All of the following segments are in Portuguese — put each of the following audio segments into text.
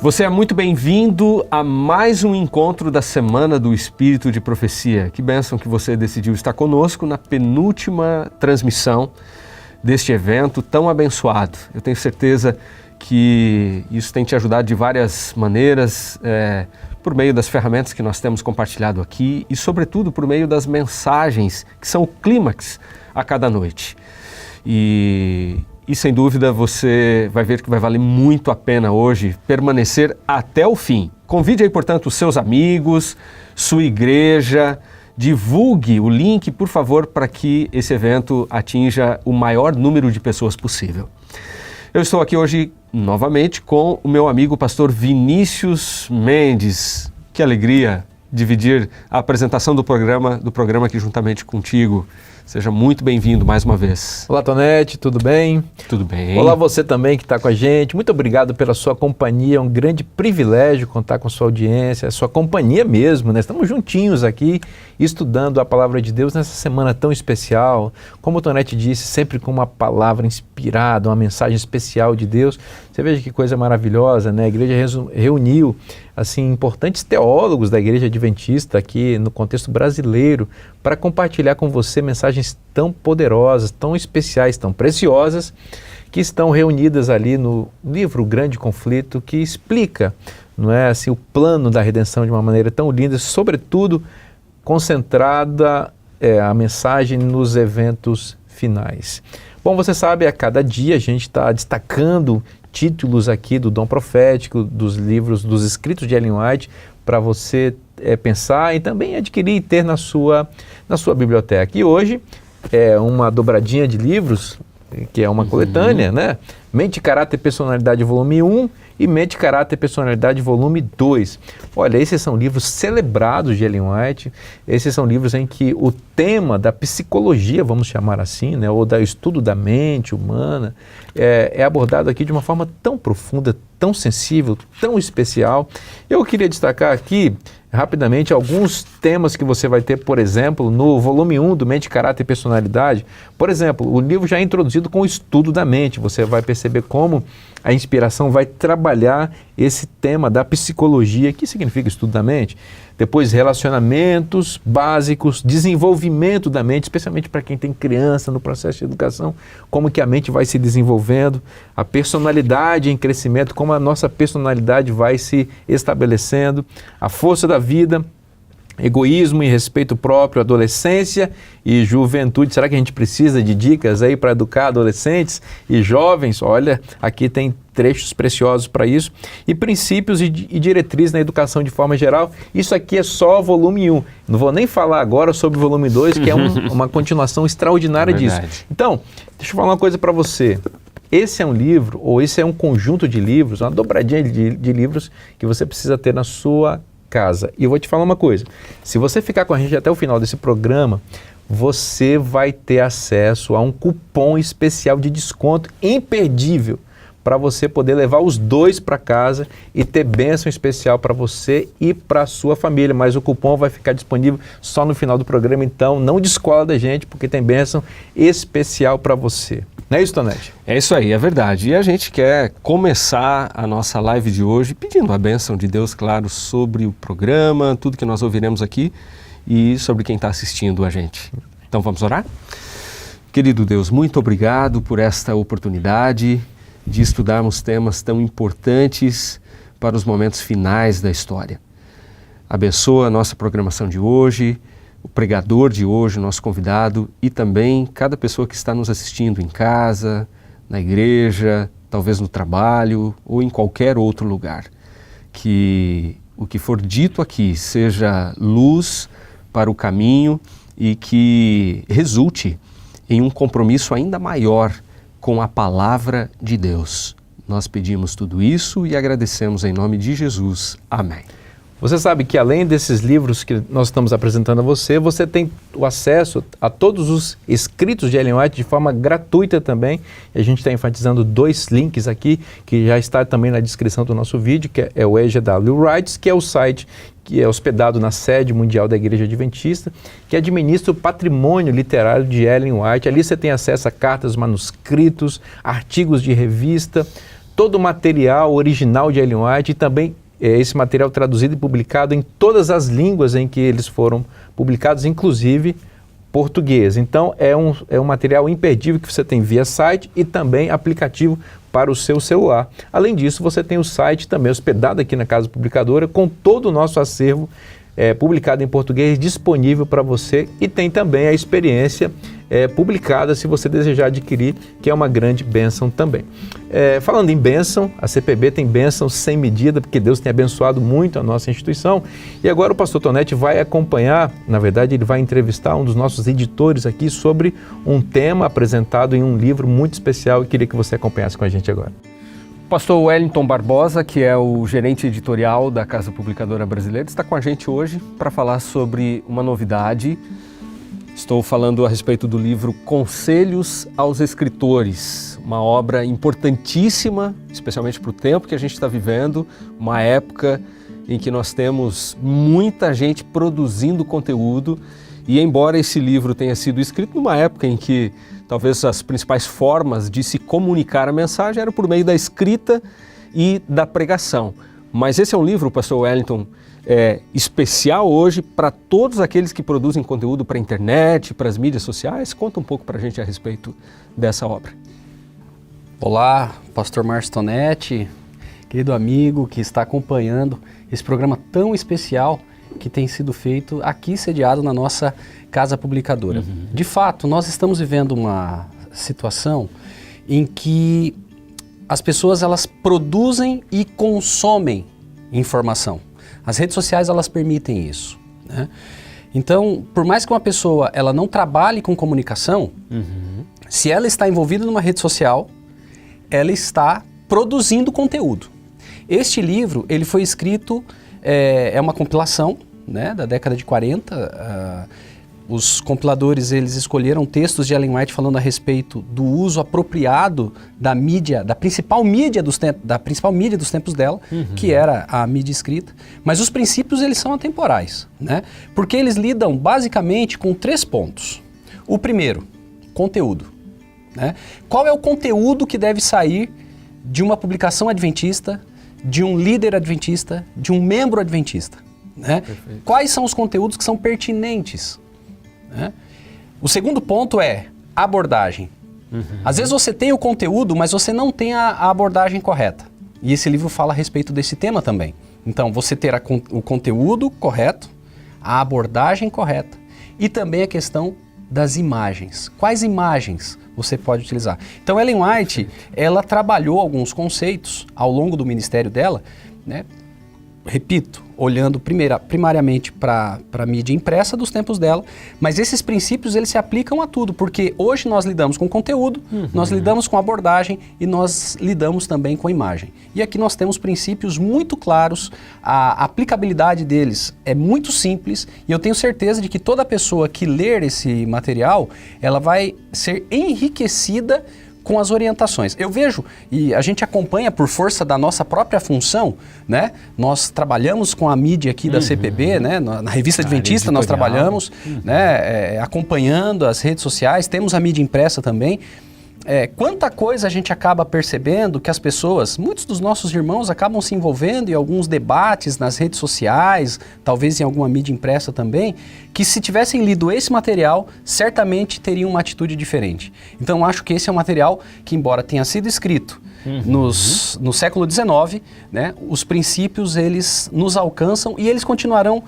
Você é muito bem-vindo a mais um encontro da Semana do Espírito de Profecia. Que bênção que você decidiu estar conosco na penúltima transmissão deste evento tão abençoado. Eu tenho certeza que isso tem te ajudado de várias maneiras, por meio das ferramentas que nós temos compartilhado aqui e, sobretudo, por meio das mensagens que são o clímax a cada noite. E sem dúvida você vai ver que vai valer muito a pena hoje permanecer até o fim. Convide aí, portanto, os seus amigos, sua igreja, divulgue o link, por favor, para que esse evento atinja o maior número de pessoas possível. Eu estou aqui hoje novamente com o meu amigo pastor Vinícius Mendes. Que alegria dividir a apresentação do programa aqui juntamente contigo. Seja muito bem-vindo mais uma vez. Olá, Tonete, tudo bem? Tudo bem. Olá, você também que está com a gente. Muito obrigado pela sua companhia. É um grande privilégio contar com a sua audiência, a sua companhia mesmo, né? Estamos juntinhos aqui estudando a Palavra de Deus nessa semana tão especial. Como o Tonete disse, sempre com uma palavra inspirada, uma mensagem especial de Deus. Você veja que coisa maravilhosa, né? A igreja reuniu assim, importantes teólogos da Igreja Adventista aqui no contexto brasileiro para compartilhar com você mensagens tão poderosas, tão especiais, tão preciosas, que estão reunidas ali no livro O Grande Conflito, que explica, não é, assim, o plano da redenção de uma maneira tão linda, sobretudo concentrada a mensagem nos eventos finais. Bom, você sabe, a cada dia a gente está destacando títulos aqui do Dom Profético, dos livros, dos escritos de Ellen White, para você pensar e também adquirir e ter na sua biblioteca. E hoje é uma dobradinha de livros, que é uma coletânea, né? Mente, Caráter e Personalidade, volume 1 e Mente, Caráter e Personalidade, volume 2. Olha, esses são livros celebrados de Ellen White, esses são livros em que o tema da psicologia, vamos chamar assim, né, ou do estudo da mente humana, é abordado aqui de uma forma tão profunda, tão sensível, tão especial. Eu queria destacar aqui, rapidamente, alguns temas que você vai ter, por exemplo, no volume 1 do Mente, Caráter e Personalidade. Por exemplo, o livro já é introduzido com o estudo da mente. Você vai perceber como a inspiração vai trabalhar esse tema da psicologia. Que significa estudo da mente? Depois, relacionamentos básicos, desenvolvimento da mente, especialmente para quem tem criança no processo de educação, como que a mente vai se desenvolvendo, a personalidade em crescimento, como a nossa personalidade vai se estabelecendo, a força da vida, egoísmo e respeito próprio, adolescência e juventude. Será que a gente precisa de dicas aí para educar adolescentes e jovens? Olha, aqui tem trechos preciosos para isso. E princípios e diretrizes na educação de forma geral. Isso aqui é só volume 1. Não vou nem falar agora sobre o volume 2, que é uma continuação extraordinária disso. Então, deixa eu falar uma coisa para você. Esse é um livro, ou esse é um conjunto de livros, uma dobradinha de livros que você precisa ter na sua casa. E eu vou te falar uma coisa, se você ficar com a gente até o final desse programa, você vai ter acesso a um cupom especial de desconto imperdível para você poder levar os dois para casa e ter bênção especial para você e para a sua família. Mas o cupom vai ficar disponível só no final do programa, então não descola da gente, porque tem bênção especial para você. Não é isso, Tonete? É isso aí, é verdade. E a gente quer começar a nossa live de hoje pedindo a bênção de Deus, claro, sobre o programa, tudo que nós ouviremos aqui e sobre quem está assistindo a gente. Então vamos orar? Querido Deus, muito obrigado por esta oportunidade de estudarmos temas tão importantes para os momentos finais da história. Abençoa a nossa programação de hoje, o pregador de hoje, o nosso convidado, e também cada pessoa que está nos assistindo em casa, na igreja, talvez no trabalho ou em qualquer outro lugar. Que o que for dito aqui seja luz para o caminho e que resulte em um compromisso ainda maior com a palavra de Deus. Nós pedimos tudo isso e agradecemos em nome de Jesus. Amém. Você sabe que além desses livros que nós estamos apresentando a você, você tem o acesso a todos os escritos de Ellen White de forma gratuita também. E a gente está enfatizando 2 links aqui, que já está também na descrição do nosso vídeo, que é o EGW Writes, que é o site que é hospedado na sede mundial da Igreja Adventista, que administra o patrimônio literário de Ellen White. Ali você tem acesso a cartas, manuscritos, artigos de revista, todo o material original de Ellen White e também esse material traduzido e publicado em todas as línguas em que eles foram publicados, inclusive português. Então é um material imperdível que você tem via site e também aplicativo para o seu celular. Além disso, você tem o site também hospedado aqui na Casa Publicadora com todo o nosso acervo publicado em português disponível para você, e tem também a experiência publicada se você desejar adquirir, que é uma grande bênção também. Falando em bênção, a CPB tem bênção sem medida, porque Deus tem abençoado muito a nossa instituição, e agora o pastor Tonetti vai acompanhar, na verdade ele vai entrevistar um dos nossos editores aqui sobre um tema apresentado em um livro muito especial, e queria que você acompanhasse com a gente agora. Pastor Wellington Barbosa, que é o gerente editorial da Casa Publicadora Brasileira, está com a gente hoje para falar sobre uma novidade. Estou falando a respeito do livro Conselhos aos Escritores, uma obra importantíssima, especialmente para o tempo que a gente está vivendo, uma época em que nós temos muita gente produzindo conteúdo, e embora esse livro tenha sido escrito numa época em que talvez as principais formas de se comunicar a mensagem eram por meio da escrita e da pregação. Mas esse é um livro, pastor Wellington, especial hoje para todos aqueles que produzem conteúdo para a internet, para as mídias sociais. Conta um pouco para a gente a respeito dessa obra. Olá, pastor Márcio Tonetti, querido amigo que está acompanhando esse programa tão especial que tem sido feito aqui sediado na nossa Casa Publicadora. De fato, nós estamos vivendo uma situação em que as pessoas elas produzem e consomem informação. As redes sociais elas permitem isso, né? Então, por mais que uma pessoa ela não trabalhe com comunicação, se ela está envolvida numa rede social, ela está produzindo conteúdo. Este livro ele foi escrito, é uma compilação, né, da década de 40. Os compiladores eles escolheram textos de Ellen White falando a respeito do uso apropriado da mídia, da principal mídia dos tempos dela, que era a mídia escrita. Mas os princípios eles são atemporais, né? Porque eles lidam basicamente com 3 pontos. O primeiro, conteúdo, né? Qual é o conteúdo que deve sair de uma publicação adventista, de um líder adventista, de um membro adventista, né? Quais são os conteúdos que são pertinentes? Né? O segundo ponto é abordagem. Às vezes você tem o conteúdo, mas você não tem a abordagem correta. E esse livro fala a respeito desse tema também. Então, você ter o conteúdo correto, a abordagem correta e também a questão das imagens. Quais imagens você pode utilizar? Então, Ellen White, ela trabalhou alguns conceitos ao longo do ministério dela, né? Repito, olhando primariamente para a mídia impressa dos tempos dela, mas esses princípios eles se aplicam a tudo, porque hoje nós lidamos com conteúdo, nós lidamos com abordagem e nós lidamos também com imagem. E aqui nós temos princípios muito claros, a aplicabilidade deles é muito simples e eu tenho certeza de que toda pessoa que ler esse material, ela vai ser enriquecida com as orientações. Eu vejo, e a gente acompanha por força da nossa própria função, né? Nós trabalhamos com a mídia aqui da CPB, né? Na Revista Adventista nós trabalhamos, né? Acompanhando as redes sociais, temos a mídia impressa também. Quanta coisa a gente acaba percebendo que as pessoas, muitos dos nossos irmãos acabam se envolvendo em alguns debates nas redes sociais, talvez em alguma mídia impressa também, que se tivessem lido esse material, certamente teriam uma atitude diferente. Então acho que esse é um material que, embora tenha sido escrito no século XIX, né, os princípios eles nos alcançam e eles continuarão,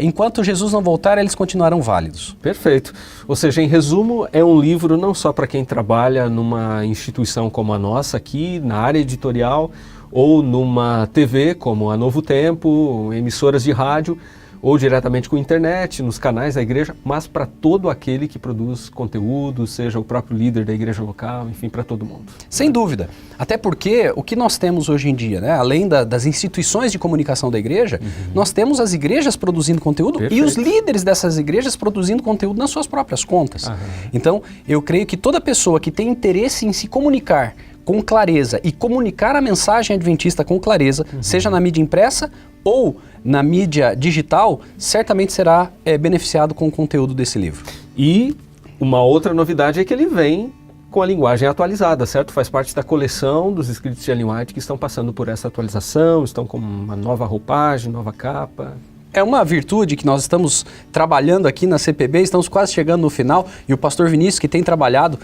enquanto Jesus não voltar, eles continuarão válidos. Perfeito. Ou seja, em resumo, é um livro não só para quem trabalha numa instituição como a nossa aqui, na área editorial, ou numa TV como a Novo Tempo, emissoras de rádio, ou diretamente com a internet, nos canais da igreja, mas para todo aquele que produz conteúdo, seja o próprio líder da igreja local, enfim, para todo mundo. Sem dúvida. Até porque o que nós temos hoje em dia, né, além das instituições de comunicação da igreja, nós temos as igrejas produzindo conteúdo. Perfeito. E os líderes dessas igrejas produzindo conteúdo nas suas próprias contas. Então, eu creio que toda pessoa que tem interesse em se comunicar com clareza e comunicar a mensagem adventista com clareza, seja na mídia impressa ou na mídia digital, certamente será beneficiado com o conteúdo desse livro. E uma outra novidade é que ele vem com a linguagem atualizada, certo? Faz parte da coleção dos escritos de Ellen White que estão passando por essa atualização, estão com uma nova roupagem, nova capa. É uma virtude que nós estamos trabalhando aqui na CPB, estamos quase chegando no final, e o pastor Vinícius, que tem trabalhado,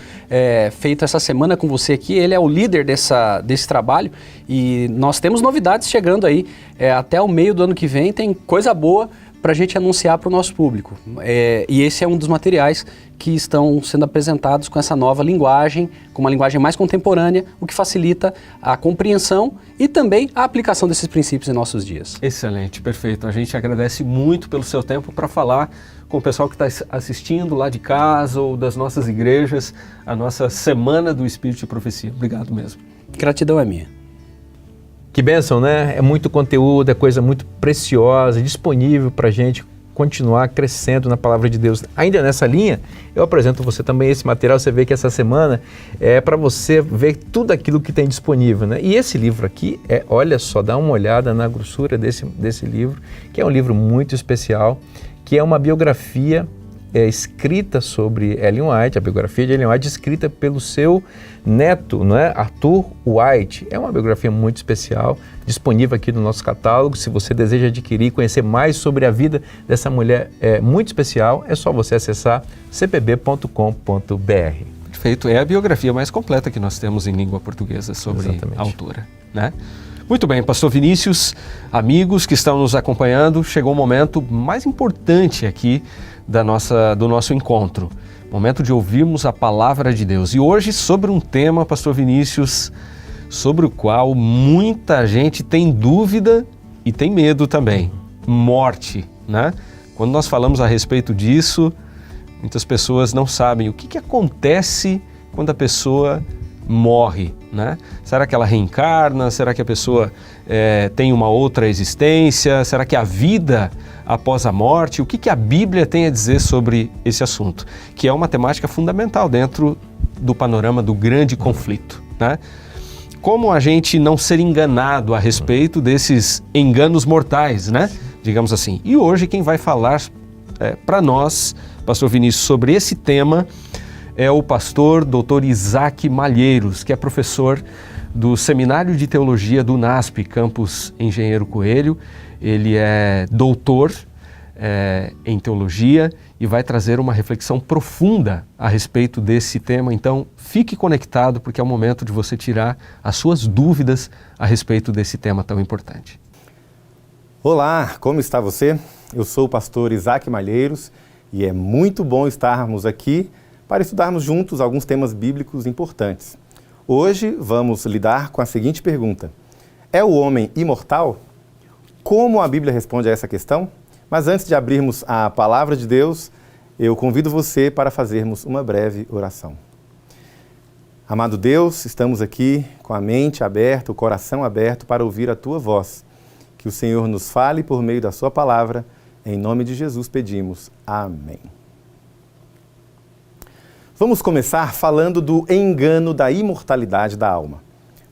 feito essa semana com você aqui, ele é o líder desse trabalho, e nós temos novidades chegando aí, até o meio do ano que vem tem coisa boa para a gente anunciar para o nosso público. E esse é um dos materiais que estão sendo apresentados com essa nova linguagem, com uma linguagem mais contemporânea, o que facilita a compreensão e também a aplicação desses princípios em nossos dias. Excelente, perfeito. A gente agradece muito pelo seu tempo para falar com o pessoal que está assistindo lá de casa ou das nossas igrejas, a nossa Semana do Espírito de Profecia. Obrigado mesmo. Gratidão é minha. Que bênção, né? É muito conteúdo, é coisa muito preciosa, disponível para a gente continuar crescendo na Palavra de Deus. Ainda nessa linha, eu apresento você também esse material. Você vê que essa semana é para você ver tudo aquilo que tem disponível, né? E esse livro aqui, olha só, dá uma olhada na grossura desse livro, que é um livro muito especial, que é uma biografia escrita sobre Ellen White, a biografia de Ellen White, escrita pelo seu neto, não é? Arthur White. É uma biografia muito especial, disponível aqui no nosso catálogo. Se você deseja adquirir, conhecer mais sobre a vida dessa mulher muito especial, é só você acessar cpb.com.br. Perfeito, é a biografia mais completa que nós temos em língua portuguesa sobre a autora, né? Muito bem, pastor Vinícius, amigos que estão nos acompanhando, chegou o momento mais importante aqui do nosso encontro, momento de ouvirmos a palavra de Deus. E hoje sobre um tema, pastor Vinícius, sobre o qual muita gente tem dúvida e tem medo também, morte, né? Quando nós falamos a respeito disso, muitas pessoas não sabem o que acontece quando a pessoa morre, né? Será que ela reencarna? Será que a pessoa tem uma outra existência? Será que a vida após a morte? O que a Bíblia tem a dizer sobre esse assunto? Que é uma temática fundamental dentro do panorama do grande conflito, né? Como a gente não ser enganado a respeito desses enganos mortais, né? Digamos assim. E hoje quem vai falar para nós, pastor Vinícius, sobre esse tema é o pastor Dr. Isaac Malheiros, que é professor do Seminário de Teologia do UNASP, campus Engenheiro Coelho. Ele é doutor em teologia e vai trazer uma reflexão profunda a respeito desse tema. Então, fique conectado, porque é o momento de você tirar as suas dúvidas a respeito desse tema tão importante. Olá, como está você? Eu sou o pastor Isaac Malheiros e é muito bom estarmos aqui para estudarmos juntos alguns temas bíblicos importantes. Hoje vamos lidar com a seguinte pergunta: é o homem imortal? Como a Bíblia responde a essa questão? Mas antes de abrirmos a palavra de Deus, eu convido você para fazermos uma breve oração. Amado Deus, estamos aqui com a mente aberta, o coração aberto para ouvir a Tua voz. Que o Senhor nos fale por meio da Sua palavra. Em nome de Jesus pedimos. Amém. Vamos começar falando do engano da imortalidade da alma.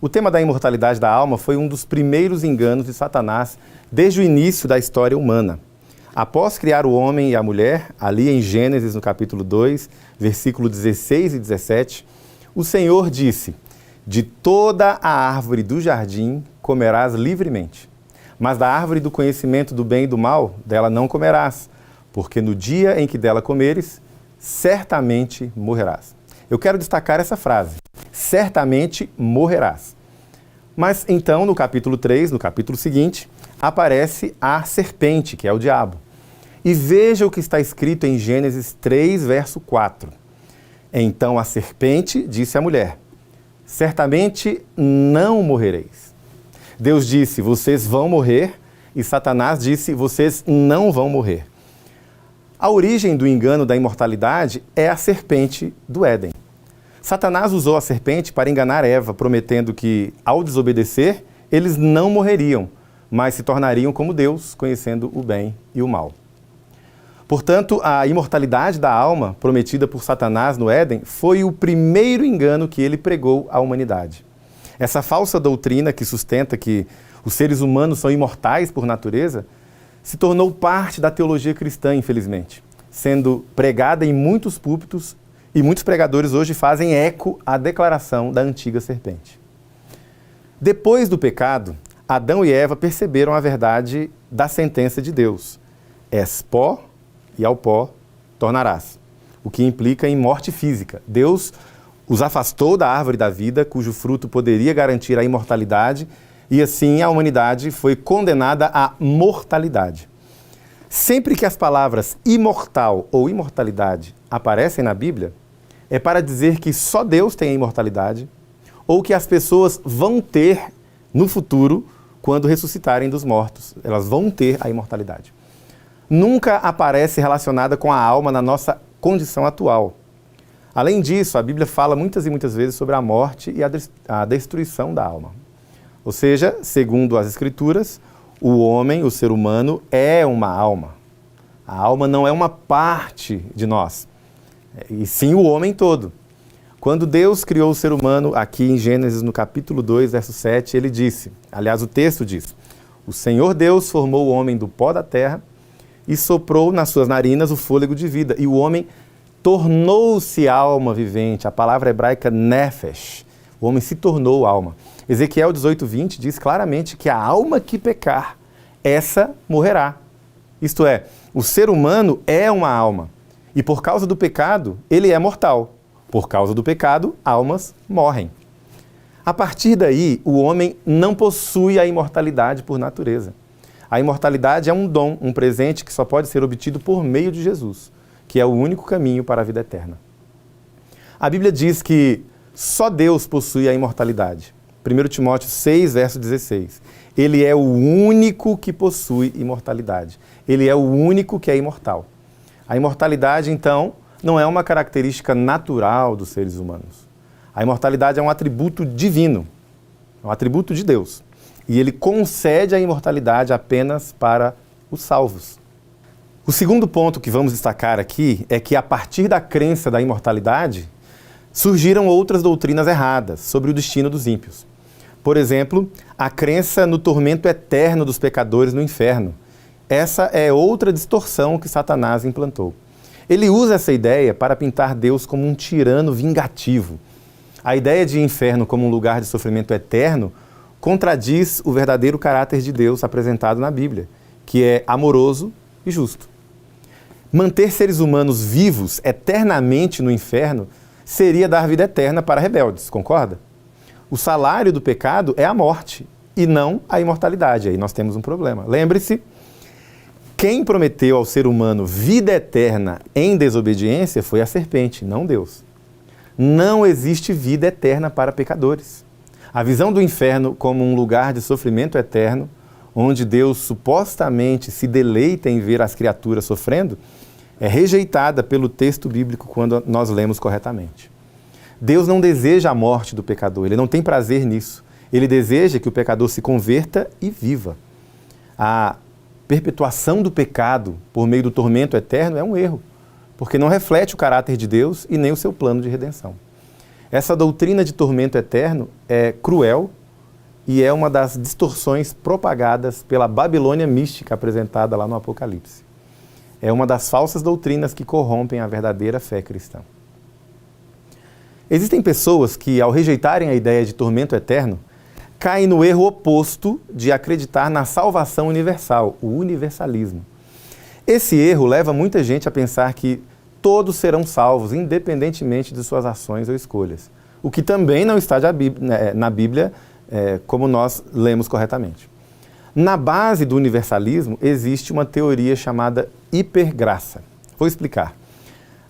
O tema da imortalidade da alma foi um dos primeiros enganos de Satanás desde o início da história humana. Após criar o homem e a mulher, ali em Gênesis, no capítulo 2, versículo 16 e 17, o Senhor disse: de toda a árvore do jardim comerás livremente, mas da árvore do conhecimento do bem e do mal, dela não comerás, porque no dia em que dela comeres, certamente morrerás. Eu quero destacar essa frase: certamente morrerás. Mas então, no capítulo 3, no capítulo seguinte, aparece a serpente, que é o diabo. E veja o que está escrito em Gênesis 3, verso 4. Então a serpente disse à mulher: certamente não morrereis. Deus disse: vocês vão morrer, e Satanás disse: vocês não vão morrer. A origem do engano da imortalidade é a serpente do Éden. Satanás usou a serpente para enganar Eva, prometendo que, ao desobedecer, eles não morreriam, mas se tornariam como Deus, conhecendo o bem e o mal. Portanto, a imortalidade da alma, prometida por Satanás no Éden, foi o primeiro engano que ele pregou à humanidade. Essa falsa doutrina que sustenta que os seres humanos são imortais por natureza, se tornou parte da teologia cristã, infelizmente, sendo pregada em muitos púlpitos E muitos pregadores hoje fazem eco à declaração da antiga serpente. Depois do pecado, Adão e Eva perceberam a verdade da sentença de Deus. És pó e ao pó tornarás. O que implica em morte física. Deus os afastou da árvore da vida, cujo fruto poderia garantir a imortalidade, e assim a humanidade foi condenada à mortalidade. Sempre que as palavras imortal ou imortalidade aparecem na Bíblia, é para dizer que só Deus tem a imortalidade, ou que as pessoas vão ter no futuro, quando ressuscitarem dos mortos. Elas vão ter a imortalidade. Nunca aparece relacionada com a alma na nossa condição atual. Além disso, a Bíblia fala muitas e muitas vezes sobre a morte e a destruição da alma. Ou seja, segundo as Escrituras, o homem, o ser humano, é uma alma. A alma não é uma parte de nós, e sim o homem todo. Quando Deus criou o ser humano, aqui em Gênesis, no capítulo 2, verso 7, ele disse, aliás, o texto diz, o Senhor Deus formou o homem do pó da terra e soprou nas suas narinas o fôlego de vida, e o homem tornou-se alma vivente. A palavra hebraica nefesh. O homem se tornou alma. Ezequiel 18:20 diz claramente que a alma que pecar, essa morrerá. Isto é, o ser humano é uma alma. E por causa do pecado, ele é mortal. Por causa do pecado, almas morrem. A partir daí, o homem não possui a imortalidade por natureza. A imortalidade é um dom, um presente que só pode ser obtido por meio de Jesus, que é o único caminho para a vida eterna. A Bíblia diz que só Deus possui a imortalidade. 1 Timóteo 6, verso 16. Ele é o único que possui imortalidade. Ele é o único que é imortal. A imortalidade, então, não é uma característica natural dos seres humanos. A imortalidade é um atributo divino, é um atributo de Deus. E ele concede a imortalidade apenas para os salvos. O segundo ponto que vamos destacar aqui é que, a partir da crença da imortalidade, surgiram outras doutrinas erradas sobre o destino dos ímpios. Por exemplo, a crença no tormento eterno dos pecadores no inferno. Essa é outra distorção que Satanás implantou. Ele usa essa ideia para pintar Deus como um tirano vingativo. A ideia de inferno como um lugar de sofrimento eterno contradiz o verdadeiro caráter de Deus apresentado na Bíblia, que é amoroso e justo. Manter seres humanos vivos eternamente no inferno seria dar vida eterna para rebeldes, concorda? O salário do pecado é a morte e não a imortalidade. Aí nós temos um problema. Lembre-se, quem prometeu ao ser humano vida eterna em desobediência foi a serpente, não Deus. Não existe vida eterna para pecadores. A visão do inferno como um lugar de sofrimento eterno, onde Deus supostamente se deleita em ver as criaturas sofrendo, é rejeitada pelo texto bíblico quando nós lemos corretamente. Deus não deseja a morte do pecador, ele não tem prazer nisso. Ele deseja que o pecador se converta e viva. A perpetuação do pecado por meio do tormento eterno é um erro, porque não reflete o caráter de Deus e nem o seu plano de redenção. Essa doutrina de tormento eterno é cruel e é uma das distorções propagadas pela Babilônia mística apresentada lá no Apocalipse. É uma das falsas doutrinas que corrompem a verdadeira fé cristã. Existem pessoas que, ao rejeitarem a ideia de tormento eterno, caem no erro oposto de acreditar na salvação universal, o universalismo. Esse erro leva muita gente a pensar que todos serão salvos, independentemente de suas ações ou escolhas. O que também não está na Bíblia, como nós lemos corretamente. Na base do universalismo existe uma teoria chamada hipergraça. Vou explicar.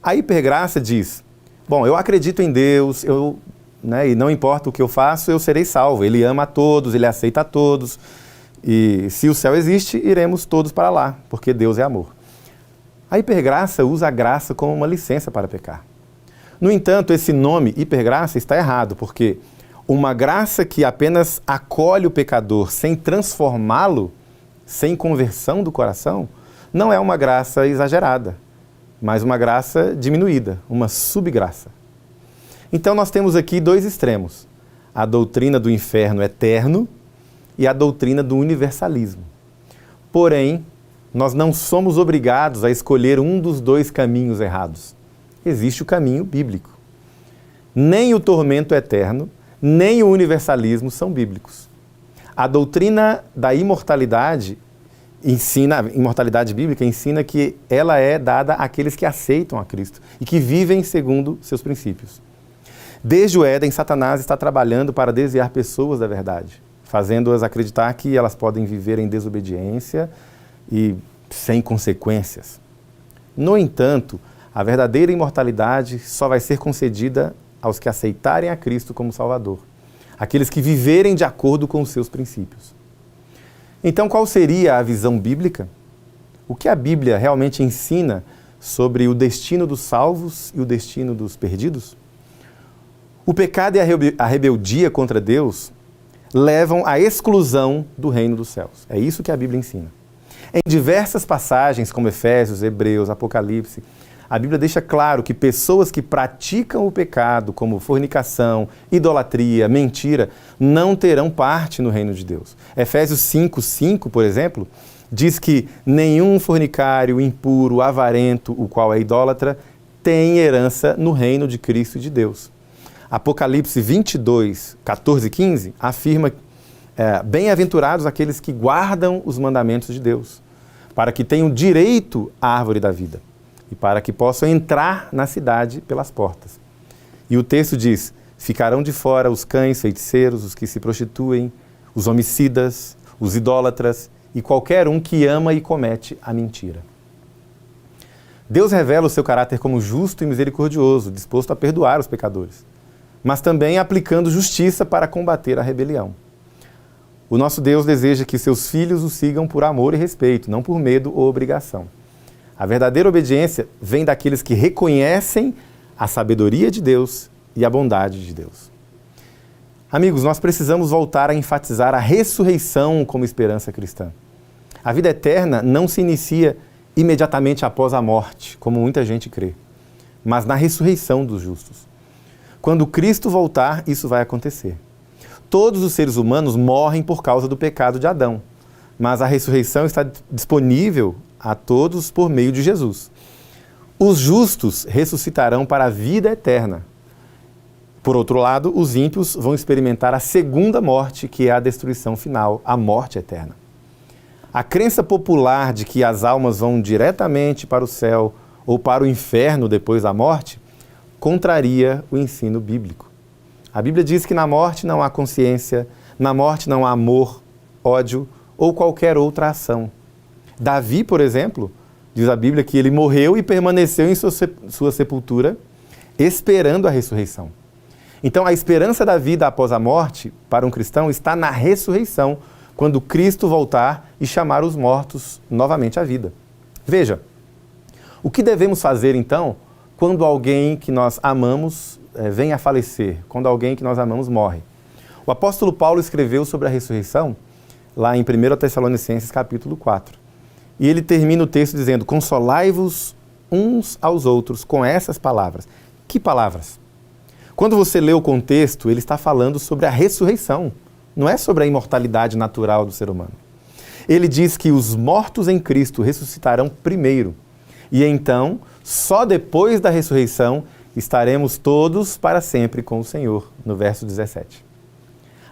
A hipergraça diz, bom, eu acredito em Deus, e não importa o que eu faço, eu serei salvo. Ele ama a todos, ele aceita a todos. E se o céu existe, iremos todos para lá, porque Deus é amor. A hipergraça usa a graça como uma licença para pecar. No entanto, esse nome, hipergraça, está errado, porque uma graça que apenas acolhe o pecador sem transformá-lo, sem conversão do coração, não é uma graça exagerada, mas uma graça diminuída, uma subgraça. Então nós temos aqui dois extremos, a doutrina do inferno eterno e a doutrina do universalismo. Porém, nós não somos obrigados a escolher um dos dois caminhos errados. existe o caminho bíblico. Nem o tormento eterno, nem o universalismo são bíblicos. A doutrina da imortalidade ensina, a imortalidade bíblica ensina que ela é dada àqueles que aceitam a Cristo e que vivem segundo seus princípios. Desde o Éden, Satanás está trabalhando para desviar pessoas da verdade, fazendo-as acreditar que elas podem viver em desobediência e sem consequências. No entanto, a verdadeira imortalidade só vai ser concedida aos que aceitarem a Cristo como Salvador, aqueles que viverem de acordo com os seus princípios. Então, qual seria a visão bíblica? O que a Bíblia realmente ensina sobre o destino dos salvos e o destino dos perdidos? O pecado e a rebeldia contra Deus levam à exclusão do reino dos céus. É isso que a Bíblia ensina. Em diversas passagens, como Efésios, Hebreus, Apocalipse, a Bíblia deixa claro que pessoas que praticam o pecado, como fornicação, idolatria, mentira, não terão parte no reino de Deus. Efésios 5:5, por exemplo, diz que nenhum fornicário, impuro, avarento, o qual é idólatra, tem herança no reino de Cristo e de Deus. Apocalipse 22:14-15 afirma: bem-aventurados aqueles que guardam os mandamentos de Deus, para que tenham direito à árvore da vida e para que possam entrar na cidade pelas portas. E o texto diz: ficarão de fora os cães feiticeiros, os que se prostituem, os homicidas, os idólatras e qualquer um que ama e comete a mentira. Deus revela o seu caráter como justo e misericordioso, disposto a perdoar os pecadores, mas também aplicando justiça para combater a rebelião. O nosso Deus deseja que seus filhos o sigam por amor e respeito, não por medo ou obrigação. A verdadeira obediência vem daqueles que reconhecem a sabedoria de Deus e a bondade de Deus. Amigos, nós precisamos voltar a enfatizar a ressurreição como esperança cristã. A vida eterna não se inicia imediatamente após a morte, como muita gente crê, mas na ressurreição dos justos. Quando Cristo voltar, isso vai acontecer. Todos os seres humanos morrem por causa do pecado de Adão, mas a ressurreição está disponível a todos por meio de Jesus. Os justos ressuscitarão para a vida eterna. Por outro lado, os ímpios vão experimentar a segunda morte, que é a destruição final, a morte eterna. A crença popular de que as almas vão diretamente para o céu ou para o inferno depois da morte contraria o ensino bíblico. A Bíblia diz que na morte não há consciência, na morte não há amor, ódio ou qualquer outra ação. Davi, por exemplo, diz a Bíblia que ele morreu e permaneceu em sua sepultura, esperando a ressurreição. Então, a esperança da vida após a morte, para um cristão, está na ressurreição, quando Cristo voltar e chamar os mortos novamente à vida. Veja, o que devemos fazer, então, quando alguém que nós amamos vem a falecer, quando alguém que nós amamos morre? O apóstolo Paulo escreveu sobre a ressurreição, lá em 1 Tessalonicenses, capítulo 4. E ele termina o texto dizendo: consolai-vos uns aos outros com essas palavras. Que palavras? Quando você lê o contexto, ele está falando sobre a ressurreição, não é sobre a imortalidade natural do ser humano. Ele diz que os mortos em Cristo ressuscitarão primeiro, e então, só depois da ressurreição, estaremos todos para sempre com o Senhor, no verso 17.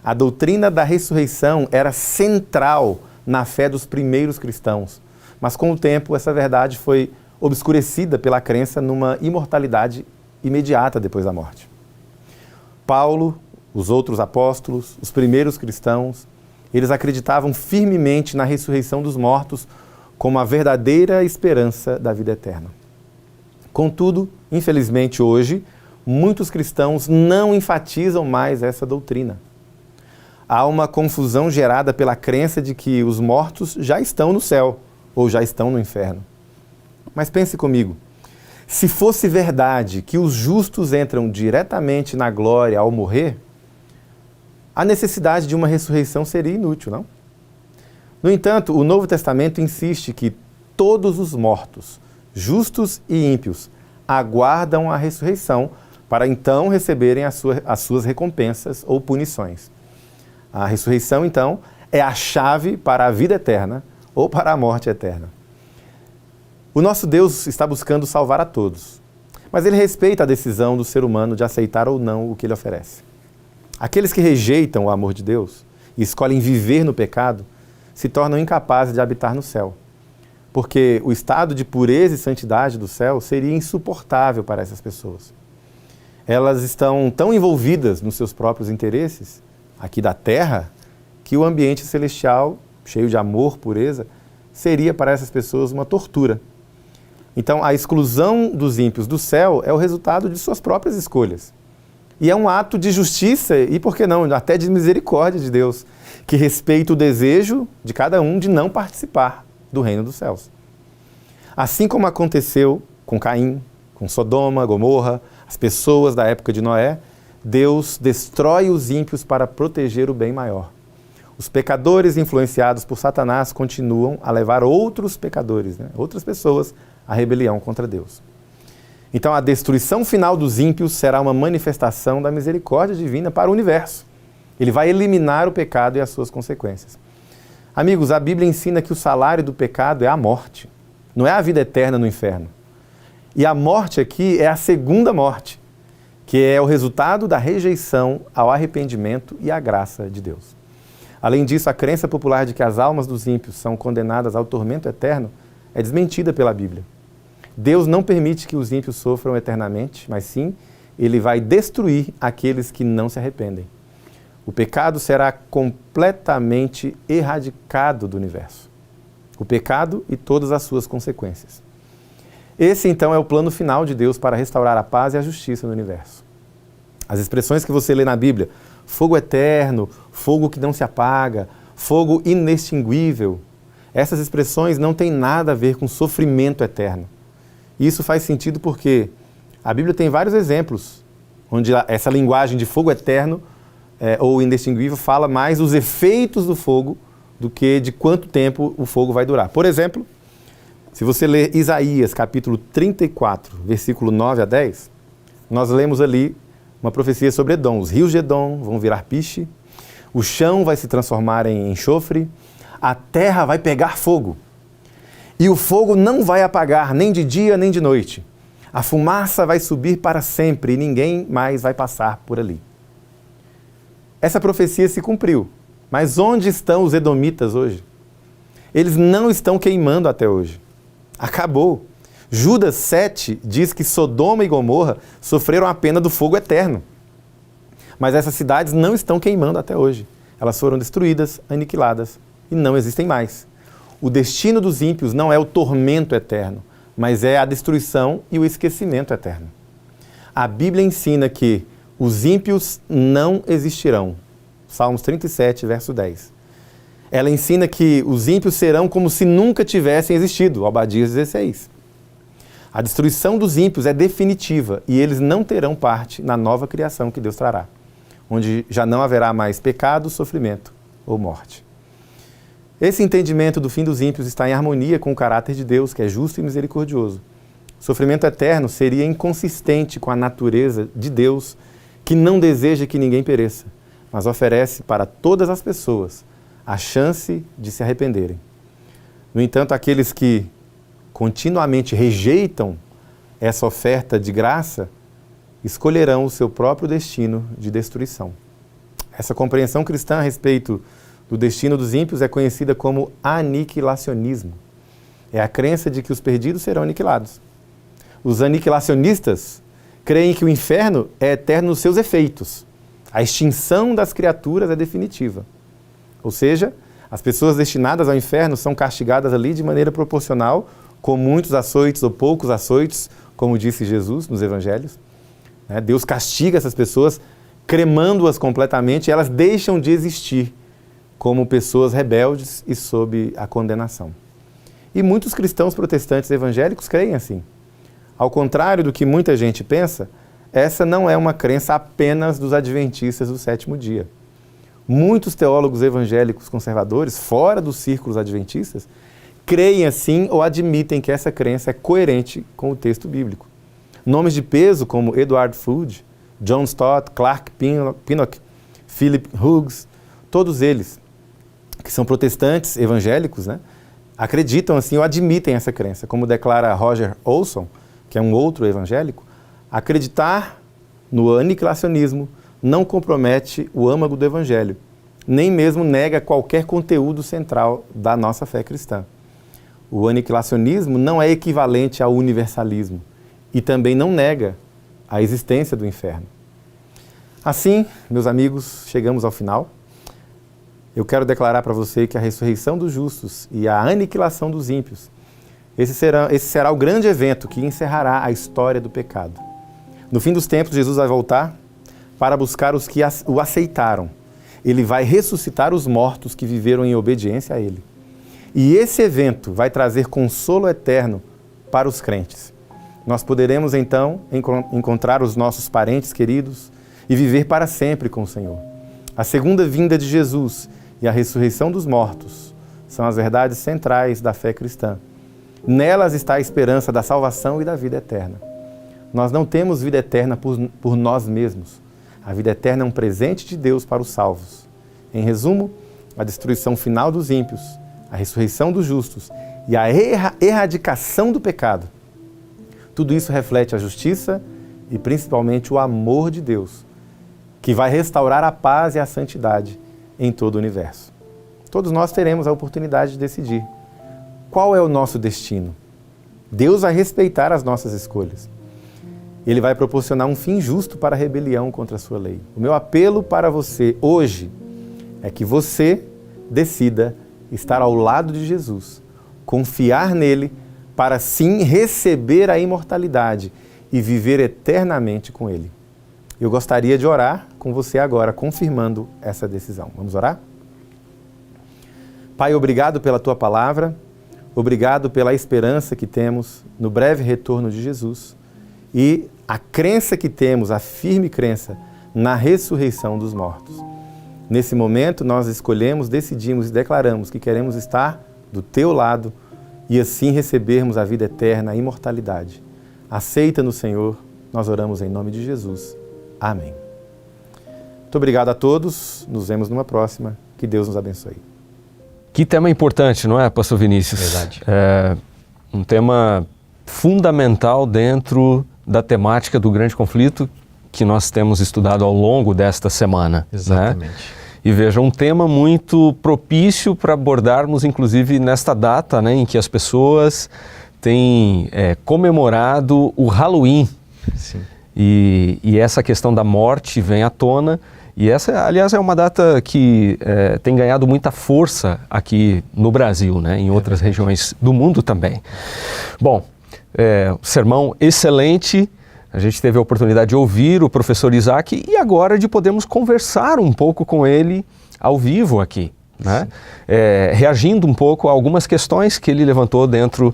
A doutrina da ressurreição era central na fé dos primeiros cristãos, mas com o tempo essa verdade foi obscurecida pela crença numa imortalidade imediata depois da morte. Paulo, os outros apóstolos, os primeiros cristãos, eles acreditavam firmemente na ressurreição dos mortos como a verdadeira esperança da vida eterna. Contudo, infelizmente hoje, muitos cristãos não enfatizam mais essa doutrina. Há uma confusão gerada pela crença de que os mortos já estão no céu ou já estão no inferno. Mas pense comigo, se fosse verdade que os justos entram diretamente na glória ao morrer, a necessidade de uma ressurreição seria inútil, não? No entanto, o Novo Testamento insiste que todos os mortos, justos e ímpios, aguardam a ressurreição para então receberem as suas recompensas ou punições. A ressurreição, então, é a chave para a vida eterna ou para a morte eterna. O nosso Deus está buscando salvar a todos, mas ele respeita a decisão do ser humano de aceitar ou não o que ele oferece. Aqueles que rejeitam o amor de Deus e escolhem viver no pecado se tornam incapazes de habitar no céu, porque o estado de pureza e santidade do céu seria insuportável para essas pessoas. Elas estão tão envolvidas nos seus próprios interesses, aqui da terra, que o ambiente celestial, cheio de amor, pureza, seria para essas pessoas uma tortura. Então, a exclusão dos ímpios do céu é o resultado de suas próprias escolhas. E é um ato de justiça e, por que não, até de misericórdia de Deus, que respeita o desejo de cada um de não participar do reino dos céus. Assim como aconteceu com Caim, com Sodoma, Gomorra, as pessoas da época de Noé, Deus destrói os ímpios para proteger o bem maior. Os pecadores influenciados por Satanás continuam a levar outros pecadores, outras pessoas, à rebelião contra Deus. Então a destruição final dos ímpios será uma manifestação da misericórdia divina para o universo. Ele vai eliminar o pecado e as suas consequências. Amigos, a Bíblia ensina que o salário do pecado é a morte, não é a vida eterna no inferno. E a morte aqui é a segunda morte, que é o resultado da rejeição ao arrependimento e à graça de Deus. Além disso, a crença popular de que as almas dos ímpios são condenadas ao tormento eterno é desmentida pela Bíblia. Deus não permite que os ímpios sofram eternamente, mas sim, Ele vai destruir aqueles que não se arrependem. O pecado será completamente erradicado do universo. O pecado e todas as suas consequências. Esse, então, é o plano final de Deus para restaurar a paz e a justiça no universo. As expressões que você lê na Bíblia, fogo eterno, fogo que não se apaga, fogo inextinguível, essas expressões não têm nada a ver com sofrimento eterno. E isso faz sentido porque a Bíblia tem vários exemplos onde essa linguagem de fogo eterno ou inextinguível fala mais dos efeitos do fogo do que de quanto tempo o fogo vai durar. Por exemplo, se você ler Isaías capítulo 34, versículo 9 a 10, nós lemos ali uma profecia sobre Edom. Os rios de Edom vão virar piche, o chão vai se transformar em enxofre, a terra vai pegar fogo. E o fogo não vai apagar nem de dia nem de noite. A fumaça vai subir para sempre e ninguém mais vai passar por ali. Essa profecia se cumpriu. Mas onde estão os edomitas hoje? Eles não estão queimando até hoje. Acabou. Judas 7 diz que Sodoma e Gomorra sofreram a pena do fogo eterno. Mas essas cidades não estão queimando até hoje. Elas foram destruídas, aniquiladas e não existem mais. O destino dos ímpios não é o tormento eterno, mas é a destruição e o esquecimento eterno. A Bíblia ensina que os ímpios não existirão. Salmos 37, verso 10. Ela ensina que os ímpios serão como se nunca tivessem existido. Obadias 16. A destruição dos ímpios é definitiva e eles não terão parte na nova criação que Deus trará, onde já não haverá mais pecado, sofrimento ou morte. Esse entendimento do fim dos ímpios está em harmonia com o caráter de Deus, que é justo e misericordioso. O sofrimento eterno seria inconsistente com a natureza de Deus, que não deseja que ninguém pereça, mas oferece para todas as pessoas a chance de se arrependerem. No entanto, aqueles que continuamente rejeitam essa oferta de graça, escolherão o seu próprio destino de destruição. Essa compreensão cristã a respeito do destino dos ímpios é conhecida como aniquilacionismo. É a crença de que os perdidos serão aniquilados. Os aniquilacionistas creem que o inferno é eterno nos seus efeitos. A extinção das criaturas é definitiva. Ou seja, as pessoas destinadas ao inferno são castigadas ali de maneira proporcional, com muitos açoites ou poucos açoites, como disse Jesus nos evangelhos. Deus castiga essas pessoas, cremando-as completamente, e elas deixam de existir como pessoas rebeldes e sob a condenação. E muitos cristãos protestantes evangélicos creem assim. Ao contrário do que muita gente pensa, essa não é uma crença apenas dos adventistas do sétimo dia. Muitos teólogos evangélicos conservadores, fora dos círculos adventistas, creem assim ou admitem que essa crença é coerente com o texto bíblico. Nomes de peso como Edward Fudge, John Stott, Clark Pinnock, Philip Hughes, todos eles, que são protestantes evangélicos, acreditam assim ou admitem essa crença. Como declara Roger Olson, que é um outro evangélico, Acreditar no aniquilacionismo não compromete o âmago do Evangelho, nem mesmo nega qualquer conteúdo central da nossa fé cristã. O aniquilacionismo não é equivalente ao universalismo e também não nega a existência do inferno. Assim, meus amigos, chegamos ao final. Eu quero declarar para você que a ressurreição dos justos e a aniquilação dos ímpios, esse será o grande evento que encerrará a história do pecado. No fim dos tempos, Jesus vai voltar para buscar os que o aceitaram. Ele vai ressuscitar os mortos que viveram em obediência a Ele. E esse evento vai trazer consolo eterno para os crentes. Nós poderemos então encontrar os nossos parentes queridos e viver para sempre com o Senhor. A segunda vinda de Jesus e a ressurreição dos mortos são as verdades centrais da fé cristã. Nelas está a esperança da salvação e da vida eterna. Nós não temos vida eterna por nós mesmos. A vida eterna é um presente de Deus para os salvos. Em resumo, a destruição final dos ímpios, a ressurreição dos justos e a erradicação do pecado. Tudo isso reflete a justiça e principalmente o amor de Deus, que vai restaurar a paz e a santidade em todo o universo. Todos nós teremos a oportunidade de decidir qual é o nosso destino. Deus vai respeitar as nossas escolhas. Ele vai proporcionar um fim justo para a rebelião contra a sua lei. O meu apelo para você hoje é que você decida estar ao lado de Jesus, confiar nele para sim receber a imortalidade e viver eternamente com ele. Eu gostaria de orar com você agora, confirmando essa decisão. Vamos orar? Pai, obrigado pela tua palavra, obrigado pela esperança que temos no breve retorno de Jesus e a crença que temos, a firme crença na ressurreição dos mortos. Nesse momento, nós escolhemos, decidimos e declaramos que queremos estar do teu lado e assim recebermos a vida eterna, a imortalidade. Aceita-nos, Senhor, nós oramos em nome de Jesus. Amém. Muito obrigado a todos, nos vemos numa próxima. Que Deus nos abençoe. Que tema importante, não é, pastor Vinícius? Verdade. É um tema fundamental dentro da temática do grande conflito que nós temos estudado ao longo desta semana. Exatamente. Né? E veja, um tema muito propício para abordarmos, inclusive, nesta data, né, em que as pessoas têm comemorado o Halloween. Sim. E essa questão da morte vem à tona. E essa, aliás, é uma data que tem ganhado muita força aqui no Brasil, né, em outras regiões do mundo também. Bom, sermão excelente. A gente teve a oportunidade de ouvir o professor Isaac e agora de podermos conversar um pouco com ele ao vivo aqui, né? Reagindo um pouco a algumas questões que ele levantou dentro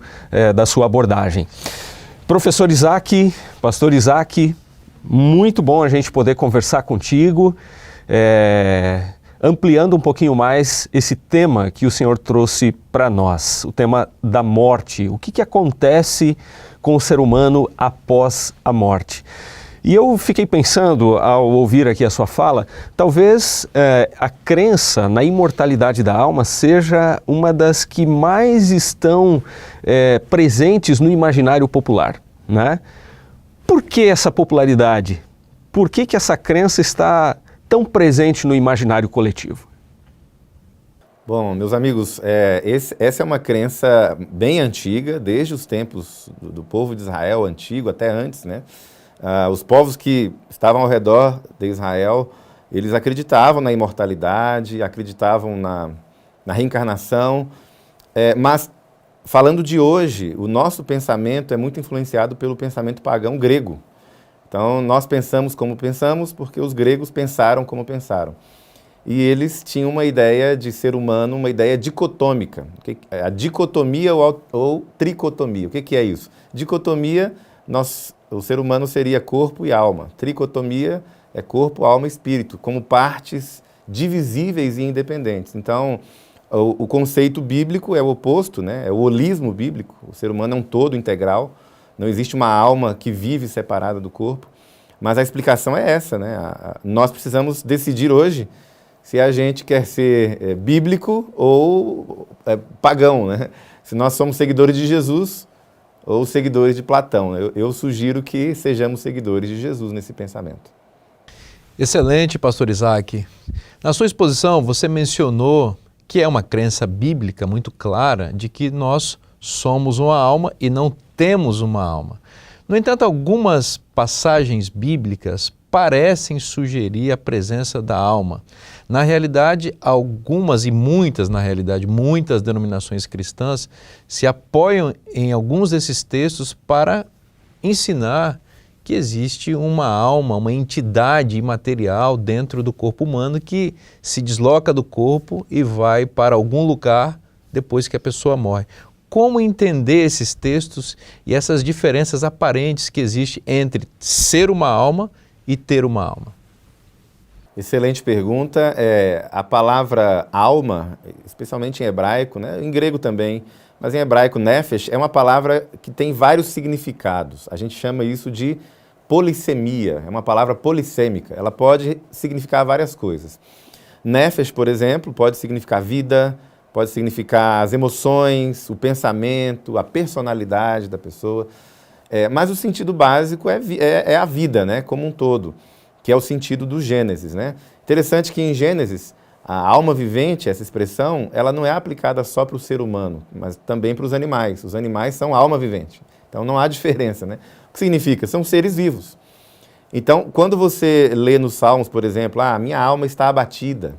da sua abordagem. Professor Isaac, pastor Isaac, muito bom a gente poder conversar contigo, ampliando um pouquinho mais esse tema que o Senhor trouxe para nós, o tema da morte. O que acontece com o ser humano após a morte? E eu fiquei pensando, ao ouvir aqui a sua fala, talvez a crença na imortalidade da alma seja uma das que mais estão presentes no imaginário popular, né? Por que essa popularidade? Por que essa crença está tão presente no imaginário coletivo? Bom, meus amigos, essa é uma crença bem antiga, desde os tempos do povo de Israel antigo, até antes, né? Os povos que estavam ao redor de Israel, eles acreditavam na imortalidade, acreditavam na reencarnação, mas falando de hoje, o nosso pensamento é muito influenciado pelo pensamento pagão grego. Então, nós pensamos como pensamos porque os gregos pensaram como pensaram. E eles tinham uma ideia de ser humano, uma ideia dicotômica. A dicotomia ou tricotomia. O que é isso? Dicotomia, o ser humano seria corpo e alma. Tricotomia é corpo, alma e espírito, como partes divisíveis e independentes. Então, o conceito bíblico é o oposto, né? É o holismo bíblico. O ser humano é um todo integral. Não existe uma alma que vive separada do corpo. Mas a explicação é essa, né? Nós precisamos decidir hoje se a gente quer ser bíblico ou pagão, né? Se nós somos seguidores de Jesus, ou seguidores de Platão. Eu sugiro que sejamos seguidores de Jesus nesse pensamento. Excelente, pastor Isaac. Na sua exposição, você mencionou que é uma crença bíblica muito clara de que nós somos uma alma e não temos uma alma. No entanto, algumas passagens bíblicas parecem sugerir a presença da alma. Na realidade, muitas denominações cristãs se apoiam em alguns desses textos para ensinar que existe uma alma, uma entidade imaterial dentro do corpo humano que se desloca do corpo e vai para algum lugar depois que a pessoa morre. Como entender esses textos e essas diferenças aparentes que existem entre ser uma alma e ter uma alma? Excelente pergunta. A palavra alma, especialmente em hebraico, né, em grego também, mas em hebraico, nefesh, é uma palavra que tem vários significados. A gente chama isso de polissemia, é uma palavra polissêmica. Ela pode significar várias coisas. Nefesh, por exemplo, pode significar vida, pode significar as emoções, o pensamento, a personalidade da pessoa. Mas o sentido básico é a vida, né, como um todo, que é o sentido do Gênesis, né? Interessante que em Gênesis, a alma vivente, essa expressão, ela não é aplicada só para o ser humano, mas também para os animais. Os animais são alma vivente, então não há diferença, né? O que significa? São seres vivos. Então, quando você lê nos Salmos, por exemplo, minha alma está abatida,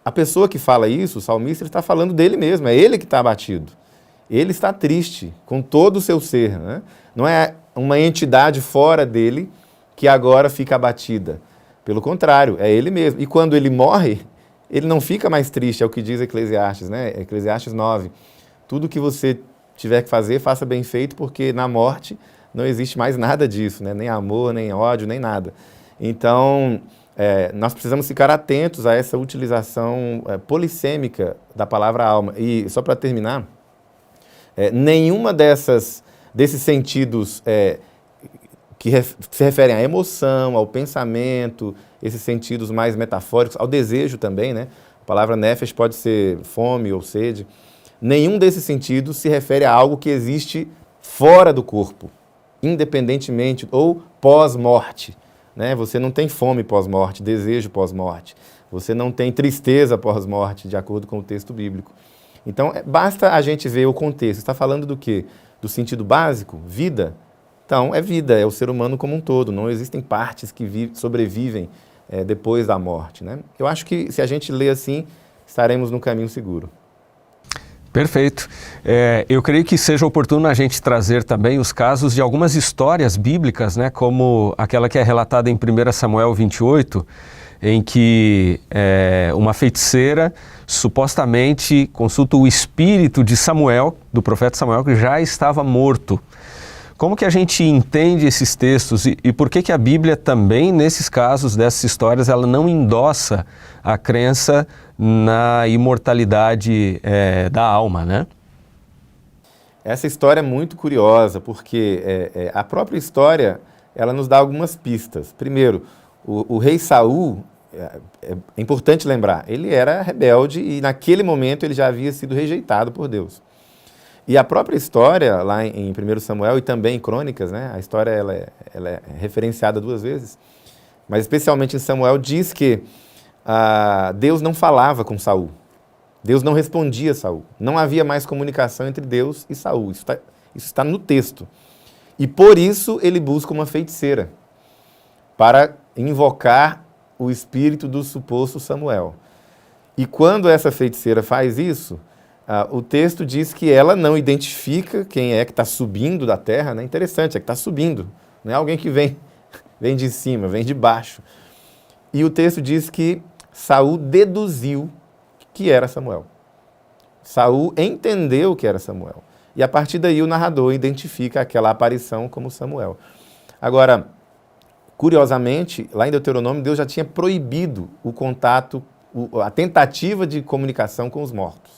a pessoa que fala isso, o salmista, ele está falando dele mesmo, é ele que está abatido. Ele está triste com todo o seu ser, né? Não é uma entidade fora dele que agora fica abatida. Pelo contrário, é ele mesmo. E quando ele morre, ele não fica mais triste, é o que diz Eclesiastes, né? Eclesiastes 9. Tudo que você tiver que fazer, faça bem feito, porque na morte não existe mais nada disso, né? Nem amor, nem ódio, nem nada. Então, nós precisamos ficar atentos a essa utilização polissêmica da palavra alma. E só para terminar, nenhuma desses sentidos que se referem à emoção, ao pensamento, esses sentidos mais metafóricos, ao desejo também, né? A palavra nefesh pode ser fome ou sede. Nenhum desses sentidos se refere a algo que existe fora do corpo, independentemente ou pós-morte, né? Você não tem fome pós-morte, desejo pós-morte. Você não tem tristeza pós-morte, de acordo com o texto bíblico. Então, basta a gente ver o contexto. Está falando do quê? Do sentido básico? Vida? Então, é vida, é o ser humano como um todo. Não existem partes que sobrevivem depois da morte, né? Eu acho que se a gente lê assim, estaremos no caminho seguro. Perfeito. Eu creio que seja oportuno a gente trazer também os casos de algumas histórias bíblicas, né, como aquela que é relatada em 1 Samuel 28, em que uma feiticeira supostamente consulta o espírito de Samuel, do profeta Samuel, que já estava morto. Como que a gente entende esses textos e por que a Bíblia também, nesses casos, dessas histórias, ela não endossa a crença na imortalidade da alma, né? Essa história é muito curiosa, porque a própria história, ela nos dá algumas pistas. Primeiro, o rei Saul, é importante lembrar, ele era rebelde e naquele momento ele já havia sido rejeitado por Deus. E a própria história, lá em 1 Samuel e também em Crônicas, né, a história ela é referenciada 2 vezes, mas especialmente em Samuel, diz que Deus não falava com Saul. Deus não respondia a Saul. Não havia mais comunicação entre Deus e Saul. Isso está no texto. E por isso ele busca uma feiticeira para invocar o espírito do suposto Samuel. E quando essa feiticeira faz isso, o texto diz que ela não identifica quem é que está subindo da terra, né? Interessante, é que está subindo. Não é alguém que vem de cima, vem de baixo. E o texto diz que Saul deduziu que era Samuel. Saul entendeu que era Samuel. E a partir daí o narrador identifica aquela aparição como Samuel. Agora, curiosamente, lá em Deuteronômio, Deus já tinha proibido o contato, a tentativa de comunicação com os mortos.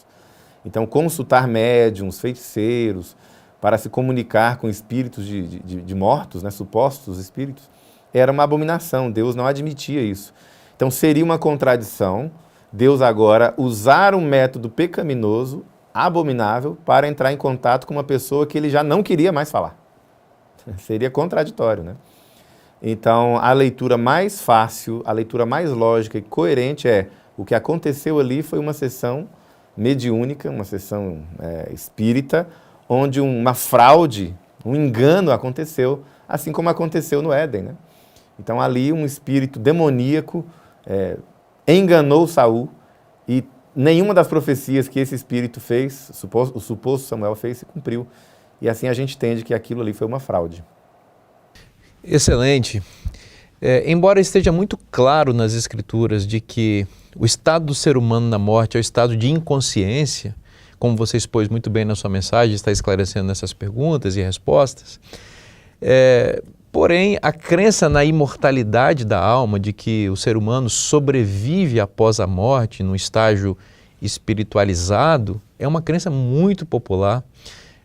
Então, consultar médiuns, feiticeiros, para se comunicar com espíritos de mortos, né, supostos espíritos, era uma abominação. Deus não admitia isso. Então, seria uma contradição Deus agora usar um método pecaminoso abominável para entrar em contato com uma pessoa que ele já não queria mais falar. Seria contraditório, né? Então, a leitura mais fácil, a leitura mais lógica e coerente é: o que aconteceu ali foi uma sessão mediúnica, uma sessão espírita, onde uma fraude, um engano aconteceu, assim como aconteceu no Éden, né? Então, ali um espírito demoníaco enganou Saul, e nenhuma das profecias que esse espírito fez, o suposto Samuel fez, se cumpriu. E assim a gente entende que aquilo ali foi uma fraude. Excelente. Embora esteja muito claro nas Escrituras de que o estado do ser humano na morte é o estado de inconsciência, como você expôs muito bem na sua mensagem, está esclarecendo nessas perguntas e respostas, porém, a crença na imortalidade da alma, de que o ser humano sobrevive após a morte, num estágio espiritualizado, é uma crença muito popular,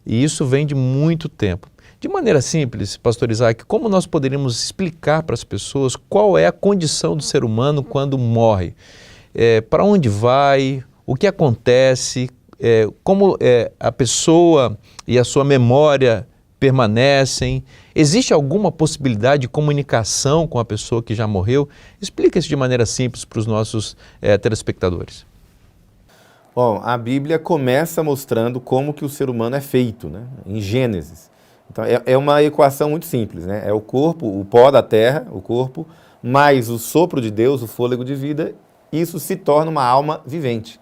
e isso vem de muito tempo. De maneira simples, pastor Isaac, como nós poderíamos explicar para as pessoas qual é a condição do ser humano quando morre? Para onde vai? O que acontece? Como a pessoa e a sua memória permanecem? Existe alguma possibilidade de comunicação com a pessoa que já morreu? Explica isso de maneira simples para os nossos telespectadores. Bom, a Bíblia começa mostrando como que o ser humano é feito, né? Em Gênesis. Então, é uma equação muito simples, né? É o corpo, o pó da terra, o corpo, mais o sopro de Deus, o fôlego de vida, isso se torna uma alma vivente.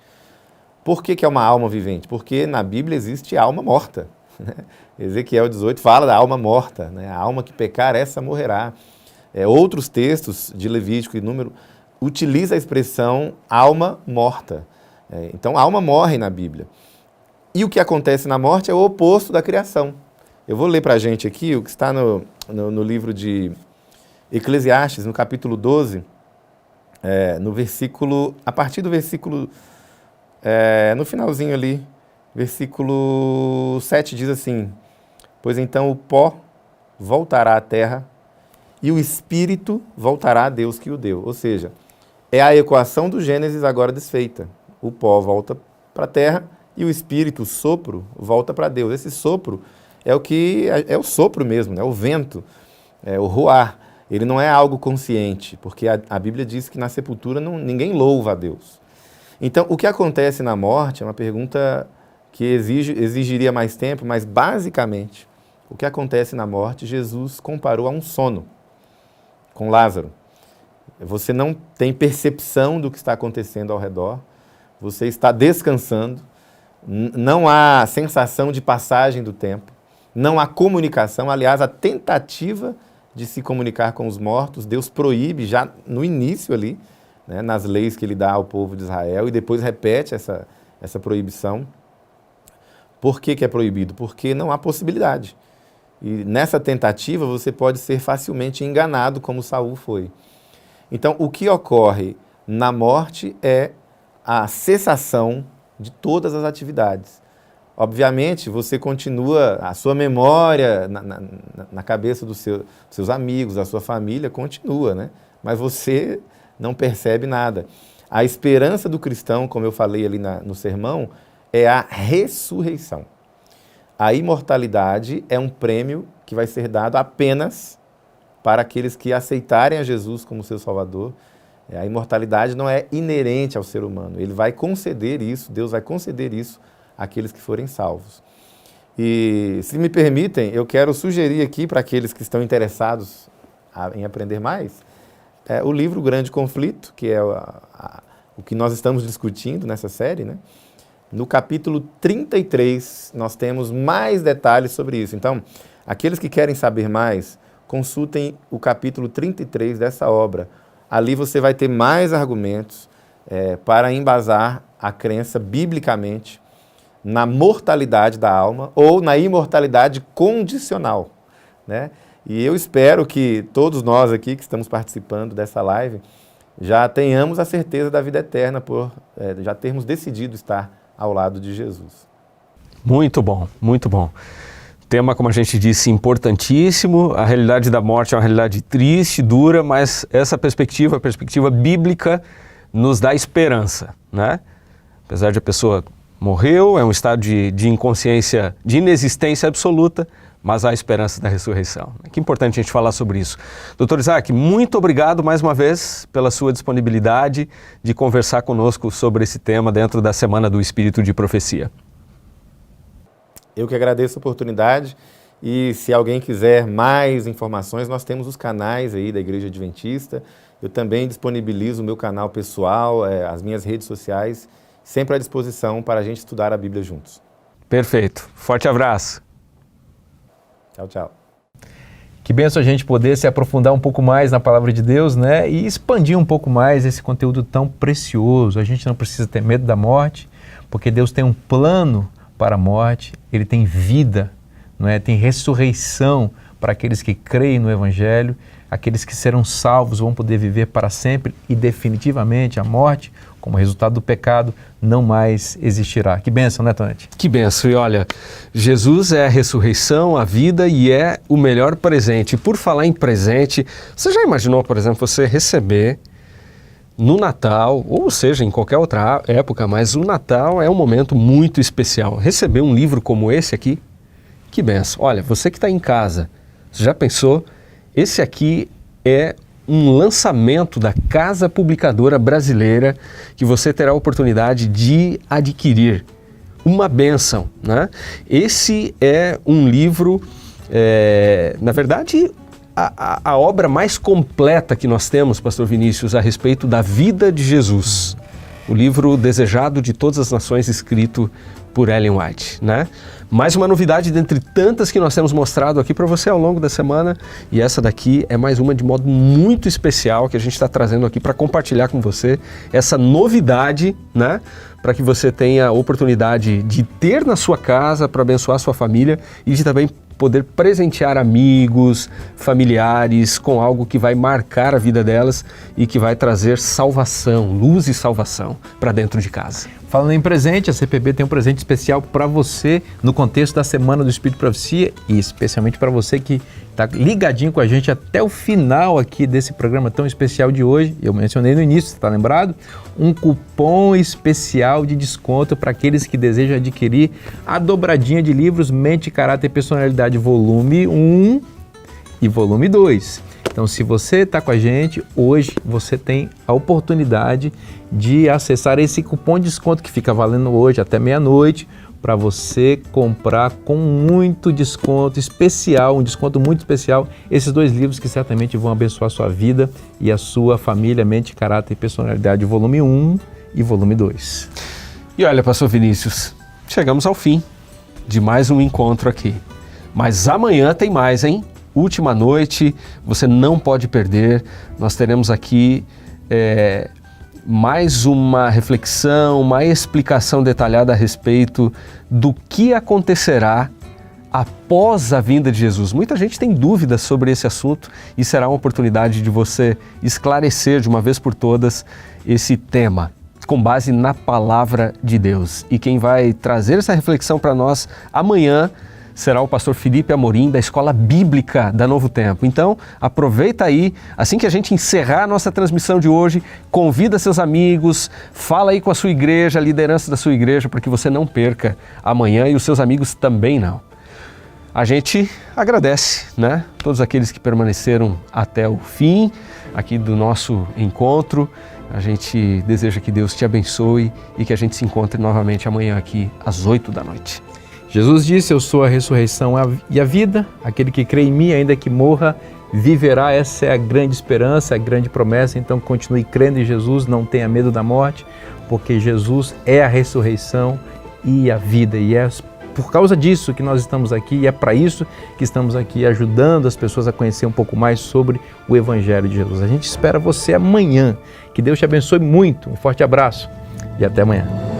Por que é uma alma vivente? Porque na Bíblia existe alma morta, né? Ezequiel 18 fala da alma morta, né? A alma que pecar, essa morrerá. Outros textos de Levítico e Número utilizam a expressão alma morta. Então, a alma morre na Bíblia. E o que acontece na morte é o oposto da criação. Eu vou ler para a gente aqui o que está no livro de Eclesiastes, no capítulo 12, no versículo, a partir do versículo, no finalzinho ali, versículo 7 diz assim: pois então o pó voltará à terra e o espírito voltará a Deus que o deu. Ou seja, é a equação do Gênesis agora desfeita. O pó volta para a terra e o espírito, o sopro, volta para Deus. Esse sopro é o sopro mesmo, né? O vento, o ruar. Ele não é algo consciente, porque a Bíblia diz que na sepultura ninguém louva a Deus. Então, o que acontece na morte é uma pergunta que exigiria mais tempo, mas basicamente, o que acontece na morte, Jesus comparou a um sono com Lázaro. Você não tem percepção do que está acontecendo ao redor, você está descansando, não há sensação de passagem do tempo, não há comunicação. Aliás, a tentativa de se comunicar com os mortos, Deus proíbe já no início ali, né, nas leis que ele dá ao povo de Israel, e depois repete essa proibição. Por que é proibido? Porque não há possibilidade. E nessa tentativa você pode ser facilmente enganado, como Saul foi. Então, o que ocorre na morte é a cessação de todas as atividades. Obviamente, você continua, a sua memória na cabeça dos seus amigos, da sua família, continua, né? Mas você não percebe nada. A esperança do cristão, como eu falei ali no sermão, é a ressurreição. A imortalidade é um prêmio que vai ser dado apenas para aqueles que aceitarem a Jesus como seu Salvador. A imortalidade não é inerente ao ser humano. Ele vai conceder isso, Deus vai conceder isso àqueles que forem salvos. E, se me permitem, eu quero sugerir aqui para aqueles que estão interessados em aprender mais, o livro Grande Conflito, que é o que nós estamos discutindo nessa série, né? No capítulo 33, nós temos mais detalhes sobre isso. Então, aqueles que querem saber mais, consultem o capítulo 33 dessa obra. Ali você vai ter mais argumentos para embasar a crença biblicamente na mortalidade da alma ou na imortalidade condicional, né? E eu espero que todos nós aqui que estamos participando dessa live já tenhamos a certeza da vida eterna por já termos decidido estar ao lado de Jesus. Muito bom, muito bom. Tema, como a gente disse, importantíssimo. A realidade da morte é uma realidade triste, dura, mas essa perspectiva, a perspectiva bíblica, nos dá esperança, né? Apesar de a pessoa Morreu, é um estado de inconsciência, de inexistência absoluta, mas há esperança da ressurreição. Que importante a gente falar sobre isso. Dr. Isaac, muito obrigado mais uma vez pela sua disponibilidade de conversar conosco sobre esse tema dentro da Semana do Espírito de Profecia. Eu que agradeço a oportunidade e se alguém quiser mais informações, nós temos os canais aí da Igreja Adventista. Eu também disponibilizo o meu canal pessoal, as minhas redes sociais, sempre à disposição para a gente estudar a Bíblia juntos. Perfeito. Forte abraço. Tchau, tchau. Que benção a gente poder se aprofundar um pouco mais na Palavra de Deus, né? E expandir um pouco mais esse conteúdo tão precioso. A gente não precisa ter medo da morte, porque Deus tem um plano para a morte, Ele tem vida, não é? Tem ressurreição para aqueles que creem no Evangelho, aqueles que serão salvos vão poder viver para sempre e definitivamente a morte, como resultado do pecado, não mais existirá. Que bênção, né, Tonete? Que bênção. E olha, Jesus é a ressurreição, a vida e é o melhor presente. Por falar em presente, você já imaginou, por exemplo, você receber no Natal, ou seja, em qualquer outra época, mas o Natal é um momento muito especial. Receber um livro como esse aqui, que bênção. Olha, você que está em casa, você já pensou? Esse aqui é um lançamento da Casa Publicadora Brasileira que você terá a oportunidade de adquirir. Uma bênção, né? Esse é um livro, na verdade, a obra mais completa que nós temos, Pastor Vinícius, a respeito da vida de Jesus. O livro desejado de todas as nações, escrito por Ellen White, né? Mais uma novidade dentre tantas que nós temos mostrado aqui para você ao longo da semana, e essa daqui é mais uma de modo muito especial que a gente está trazendo aqui para compartilhar com você essa novidade, né? Para que você tenha a oportunidade de ter na sua casa para abençoar a sua família e de também poder presentear amigos, familiares com algo que vai marcar a vida delas e que vai trazer salvação, luz e salvação para dentro de casa. Falando em presente, a CPB tem um presente especial para você no contexto da Semana do Espírito de Profecia e especialmente para você que está ligadinho com a gente até o final aqui desse programa tão especial de hoje. Eu mencionei no início, você está lembrado? Um cupom especial de desconto para aqueles que desejam adquirir a dobradinha de livros Mente, Caráter e Personalidade, volume 1 e volume 2. Então, se você está com a gente, hoje você tem a oportunidade de acessar esse cupom de desconto que fica valendo hoje até meia-noite para você comprar com muito desconto especial, um desconto muito especial, esses dois livros que certamente vão abençoar a sua vida e a sua família, Mente, Caráter e Personalidade, volume 1 e volume 2. E olha, Pastor Vinícius, chegamos ao fim de mais um encontro aqui. Mas amanhã tem mais, hein? Última noite, você não pode perder. Nós teremos aqui mais uma reflexão, uma explicação detalhada a respeito do que acontecerá após a vinda de Jesus. Muita gente tem dúvidas sobre esse assunto e será uma oportunidade de você esclarecer de uma vez por todas esse tema, com base na palavra de Deus. E quem vai trazer essa reflexão para nós amanhã será o pastor Felipe Amorim, da Escola Bíblica da Novo Tempo. Então, aproveita aí, assim que a gente encerrar a nossa transmissão de hoje, convida seus amigos, fala aí com a sua igreja, a liderança da sua igreja, para que você não perca amanhã e os seus amigos também não. A gente agradece, né? Todos aqueles que permaneceram até o fim aqui do nosso encontro. A gente deseja que Deus te abençoe e que a gente se encontre novamente amanhã aqui às 8 da noite. Jesus disse, eu sou a ressurreição e a vida, aquele que crê em mim, ainda que morra, viverá. Essa é a grande esperança, a grande promessa. Então continue crendo em Jesus, não tenha medo da morte, porque Jesus é a ressurreição e a vida. E é por causa disso que nós estamos aqui e é para isso que estamos aqui, ajudando as pessoas a conhecer um pouco mais sobre o Evangelho de Jesus. A gente espera você amanhã. Que Deus te abençoe muito. Um forte abraço e até amanhã.